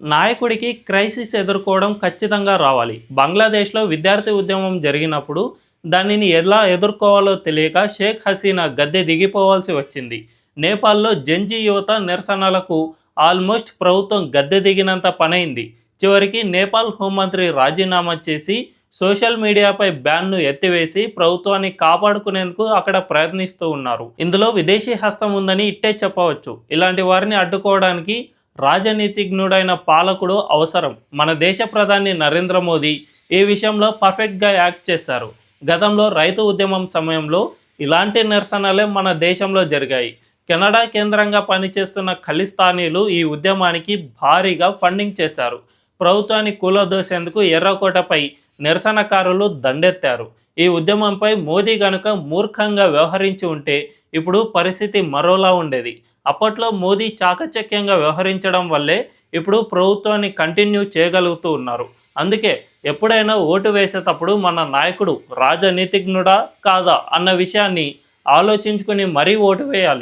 నాయకుడికి క్రైసిస్ ఎదుర్కోవడం ఖచ్చితంగా రావాలి. బంగ్లాదేశ్లో విద్యార్థి ఉద్యమం జరిగినప్పుడు దానిని ఎలా ఎదుర్కోవాలో తెలియక షేక్ హసీనా గద్దె దిగిపోవాల్సి వచ్చింది. నేపాల్లో జెన్జీ యువత నిరసనలకు ఆల్మోస్ట్ ప్రభుత్వం గద్దె దిగినంత పనైంది. చివరికి నేపాల్ హోంమంత్రి రాజీనామా చేసి సోషల్ మీడియాపై బ్యాన్ను ఎత్తివేసి ప్రభుత్వాన్ని కాపాడుకునేందుకు అక్కడ ప్రయత్నిస్తూ ఉన్నారు. ఇందులో విదేశీ హస్తం ఉందని ఇట్టే చెప్పవచ్చు. ఇలాంటి వారిని అడ్డుకోవడానికి రాజనీతిజ్ఞుడైన పాలకుడు అవసరం. మన దేశ ప్రధాని నరేంద్ర మోదీ ఈ విషయంలో పర్ఫెక్ట్గా యాక్ట్ చేశారు. గతంలో రైతు ఉద్యమం సమయంలో ఇలాంటి నిరసనలే మన దేశంలో జరిగాయి. కెనడా కేంద్రంగా పనిచేస్తున్న ఖలిస్తానీలు ఈ ఉద్యమానికి భారీగా ఫండింగ్ చేశారు. ప్రభుత్వాన్ని కూలదోసేందుకు ఎర్రకోటపై నిరసనకారులు దండెత్తారు. ఈ ఉద్యమంపై మోదీ గనుక మూర్ఖంగా వ్యవహరించి ఉంటే ఇప్పుడు పరిస్థితి మరోలా ఉండేది. అప్పట్లో మోదీ చాకచక్యంగా వ్యవహరించడం వల్లే ఇప్పుడు ప్రభుత్వాన్ని కంటిన్యూ చేయగలుగుతూ ఉన్నారు. అందుకే ఎప్పుడైనా ఓటు వేసేటప్పుడు మన నాయకుడు రాజనీతిజ్ఞుడా కాదా అన్న విషయాన్ని ఆలోచించుకుని మరీ ఓటు వేయాలి.